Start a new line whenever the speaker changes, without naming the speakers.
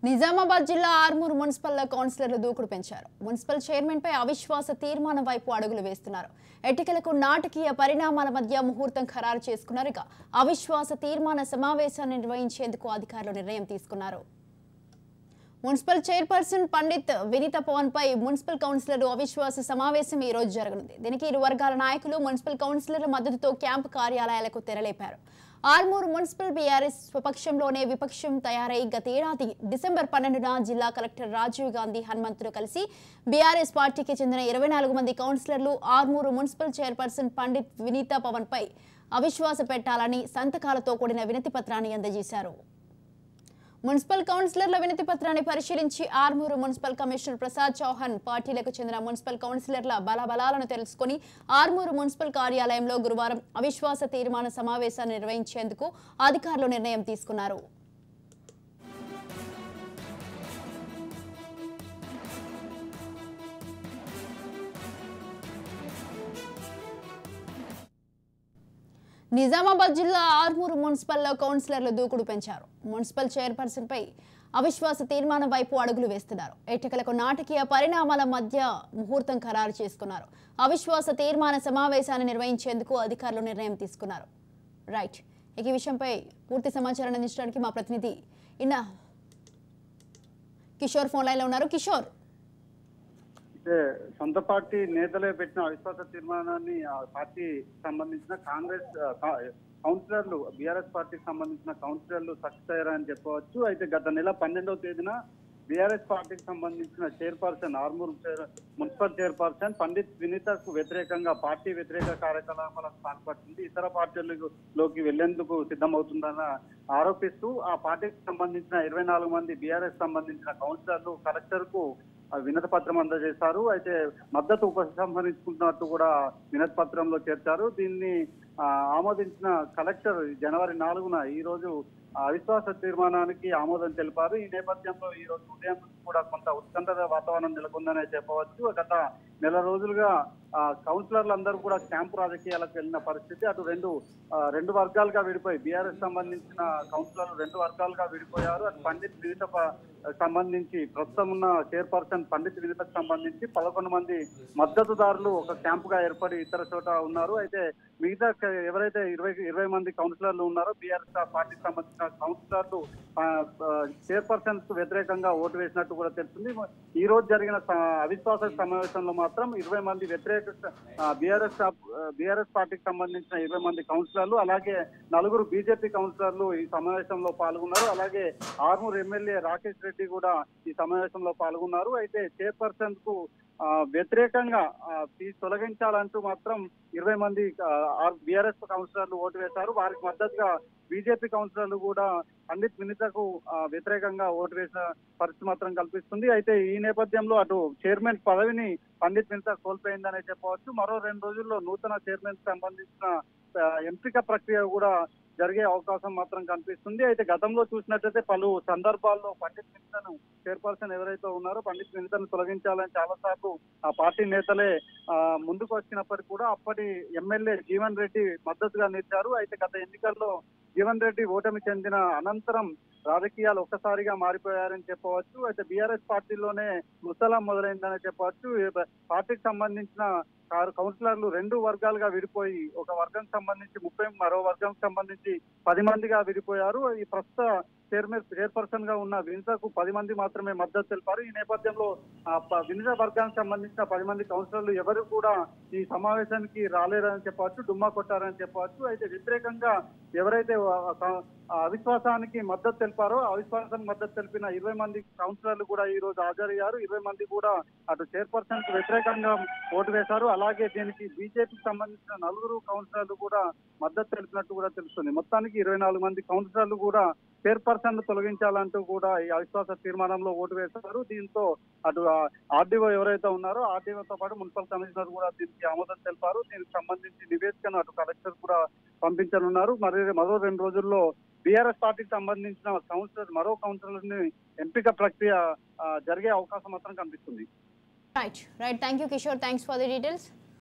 నిజామాబాద్ జిల్లా ఆర్మూర్ మున్సిపల్ కౌన్సిలర్లు దూకుడు పెంచారు. మున్సిపల్ చైర్మన్ పై అవిశ్వాస తీర్మానం వైపు అడుగులు వేస్తున్నారు. ఎన్నికలకు నాటకీయ పరిణామాల మధ్య ముహూర్తం ఖరారు చేసుకున్నారు. ఇక అవిశ్వాస తీర్మాన సమావేశాన్ని నిర్వహించేందుకు అధికారులు నిర్ణయం తీసుకున్నారు. మున్సిపల్ చైర్పర్సన్ పండిత్ వినీత పవన్ పై మున్సిపల్ కౌన్సిలర్లు అవిశ్వాస సమావేశం ఈ రోజు జరగనుంది. దీనికి ఇరు వర్గాల నాయకులు మున్సిపల్ కౌన్సిలర్ల మద్దతుతో క్యాంపు కార్యాలయాలకు తెరలేపారు. ఆర్మూర్ మున్సిపల్ బీఆర్ఎస్ స్వపక్షంలోనే విపక్షం తయారై గత ఏడాది డిసెంబర్ 12న జిల్లా కలెక్టర్ రాజీవ్ గాంధీ హనుమంతులు కలిసి బీఆర్ఎస్ పార్టీకి చెందిన 24 మంది కౌన్సిలర్లు ఆర్మూర్ మున్సిపల్ చైర్పర్సన్ పండిత్ వినీత పవన్ పై అవిశ్వాస పెట్టాలని సంతకాలతో కూడిన వినతి పత్రాన్ని అందజేశారు. మున్సిపల్ కౌన్సిలర్ల వినతి పత్రాన్ని పరిశీలించి ఆర్మూరు మున్సిపల్ కమిషనర్ ప్రసాద్ చౌహాన్ పార్టీలకు చెందిన మున్సిపల్ కౌన్సిలర్ల బలాబలాలను తెలుసుకుని ఆర్మూరు మున్సిపల్ కార్యాలయంలో గురువారం అవిశ్వాస తీర్మాన సమావేశాన్ని నిర్వహించేందుకు అధికారులు నిర్ణయం తీసుకున్నారు. నిజామాబాద్ జిల్లా ఆర్మూరు మున్సిపల్ కౌన్సిలర్లు దూకుడు పెంచారు. మున్సిపల్ చైర్పర్సన్ పై అవిశ్వాస తీర్మానం వైపు అడుగులు వేస్తున్నారు. ఎన్నికలకు నాటకీయ పరిణామాల మధ్య ముహూర్తం ఖరారు చేసుకున్నారు. అవిశ్వాస తీర్మాన సమావేశాన్ని నిర్వహించేందుకు అధికారులు నిర్ణయం తీసుకున్నారు. రైట్, ఈ విషయంపై పూర్తి సమాచారాన్ని అందించడానికి మా ప్రతినిధి కిషోర్ ఫోన్ లైన్ లో ఉన్నారు. కిషోర్,
సొంత పార్టీ నేతలే పెట్టిన అవిశ్వాస తీర్మానాన్ని ఆ పార్టీ సంబంధించిన కాంగ్రెస్ కౌన్సిలర్లు బీఆర్ఎస్ పార్టీకి సంబంధించిన కౌన్సిలర్లు సక్సెస్ అయ్యారని చెప్పవచ్చు. అయితే గత నెల 12వ తేదీన బీఆర్ఎస్ పార్టీకి సంబంధించిన chairperson Armoor municipal chairperson Pandit వినీతకు వ్యతిరేకంగా పార్టీ వ్యతిరేక కార్యకలాపాలకు పాల్పడుతుంది, ఇతర పార్టీలలోకి వెళ్లేందుకు సిద్ధమవుతుందని ఆరోపిస్తూ ఆ పార్టీకి సంబంధించిన 24 మంది బీఆర్ఎస్ సంబంధించిన కౌన్సిలర్లు కలెక్టర్ కు వినతి పత్రం అందజేశారు. అయితే మద్దతు ఉపసంహరించుకుంటున్నట్టు కూడా వినతి పత్రంలో చేర్చారు. దీన్ని ఆమోదించిన కలెక్టర్ జనవరి 4న ఈ రోజు అవిశ్వాస తీర్మానానికి ఆమోదం తెలిపారు. ఈ నేపథ్యంలో ఈ రోజు ఉదయం కూడా కొంత ఉత్కంఠ వాతావరణం నెలకొందనే చెప్పవచ్చు. గత నెల రోజులుగా కౌన్సిలర్లు అందరూ కూడా క్యాంపు రాజకీయాలకు వెళ్ళిన పరిస్థితి. అటు రెండు వర్గాలుగా విడిపోయి బీఆర్ఎస్ సంబంధించిన కౌన్సిలర్లు 2 వర్గాలుగా విడిపోయారు. అటు పండిత్ వినీత సంబంధించి ప్రస్తుతం ఉన్న చైర్పర్సన్ పండిత్ వినీతకు సంబంధించి 11 మంది మద్దతుదారులు ఒక క్యాంపుగా ఏర్పడి ఇతర చోట ఉన్నారు. అయితే మిగతా ఎవరైతే 20 మంది కౌన్సిలర్లు ఉన్నారో బీఆర్ఎస్ పార్టీకి సంబంధించిన కౌన్సిలర్లు చైర్పర్సన్ కు వ్యతిరేకంగా ఓటు వేసినట్టు కూడా తెలుస్తుంది. ఈ రోజు జరిగిన అవిశ్వాస సమావేశంలో మాత్రం 20 మంది వ్యతిరేక బీఆర్ఎస్ పార్టీకి సంబంధించిన 20 మంది కౌన్సిలర్లు, అలాగే 4 బీజేపీ కౌన్సిలర్లు ఈ సమావేశంలో పాల్గొన్నారు. అలాగే ఆర్మూర్ ఎమ్మెల్యే రాకేష్ రెడ్డి కూడా ఈ సమావేశంలో పాల్గొన్నారు. అయితే చైర్పర్సన్ కు వ్యతిరేకంగా తొలగించాలంటూ మాత్రం 20 మంది బీఆర్ఎస్ కౌన్సిలర్లు ఓటు వేశారు. వారికి మద్దతుగా బీజేపీ కౌన్సిలర్లు కూడా పండిత్ వినీతకు వ్యతిరేకంగా ఓటు వేసిన పరిస్థితి మాత్రం కల్పిస్తుంది. అయితే ఈ నేపథ్యంలో అటు చైర్మన్ పదవిని పండిత్ వినీత కోల్పోయిందనే చెప్పవచ్చు. మరో 2 రోజుల్లో నూతన చైర్మన్ సంబంధించిన ఎంపిక ప్రక్రియ కూడా జరిగే అవకాశం మాత్రం కనిపిస్తుంది. అయితే గతంలో చూసినట్లయితే పలు సందర్భాల్లో పండిత్ వినీతను చైర్పర్సన్ ఎవరైతే ఉన్నారో పండిత్ వినీతను తొలగించాలని చాలా సార్లు ఆ పార్టీ నేతలే ముందుకు వచ్చినప్పటికీ కూడా అప్పటి ఎమ్మెల్యే జీవన్ రెడ్డి మద్దతుగా నిలిచారు. అయితే గత ఎన్నికల్లో జీవన్ రెడ్డి ఓటమి చెందిన అనంతరం రాజకీయాలు ఒక్కసారిగా మారిపోయారని చెప్పవచ్చు. అయితే బీఆర్ఎస్ పార్టీలోనే ముసలం మొదలైందని చెప్పవచ్చు. పార్టీకి సంబంధించిన కౌన్సిలర్లు 2 వర్గాలుగా విడిపోయి ఒక వర్గం సంబంధించి 30, మరో వర్గం సంబంధించి 10 మందిగా విడిపోయారు. ఈ ప్రస్తుత చైర్పర్సన్ గా ఉన్న వినీతకు 10 మంది మాత్రమే మద్దతు తెలిపారు. ఈ నేపథ్యంలో వినీత వర్గానికి సంబంధించిన 10 మంది కౌన్సిలర్లు ఎవరు కూడా ఈ సమావేశానికి రాలేరని చెప్పవచ్చు, డుమ్మా కొట్టారని చెప్పవచ్చు. అయితే వ్యతిరేకంగా ఎవరైతే అవిశ్వాసానికి మద్దతు తెలిపారో అవిశ్వాసానికి మద్దతు తెలిపిన 20 మంది కౌన్సిలర్లు కూడా ఈ రోజు హాజరయ్యారు. 20 మంది కూడా అటు చైర్పర్సన్ కు వ్యతిరేకంగా ఓటు వేశారు. అలాగే దీనికి బీజేపీకి సంబంధించిన 4 కౌన్సిలర్లు కూడా మద్దతు తెలిపినట్టు కూడా తెలుస్తుంది. మొత్తానికి 24 మంది కౌన్సిలర్లు కూడా చైర్పర్సన్ తొలగించాలంటూ కూడా ఈ అవిశ్వాస తీర్మానంలో ఓటు వేశారు. దీంతో అటు ఆర్డీఓ ఎవరైతే ఉన్నారో ఆర్డీఓతో పాటు మున్సిపల్ కమిషనర్ కూడా దీనికి ఆమోదం తెలిపారు. దీనికి సంబంధించి నివేదికను అటు కలెక్టర్ కూడా పంపించనున్నారు. మరో 2 రోజుల్లో బీఆర్ఎస్ పార్టీకి సంబంధించిన మరో కౌన్సిలర్ని ఎంపిక ప్రక్రియ జరిగే అవకాశం మాత్రం కనిపిస్తుంది.
Right, thank you Kishore, thanks for the details.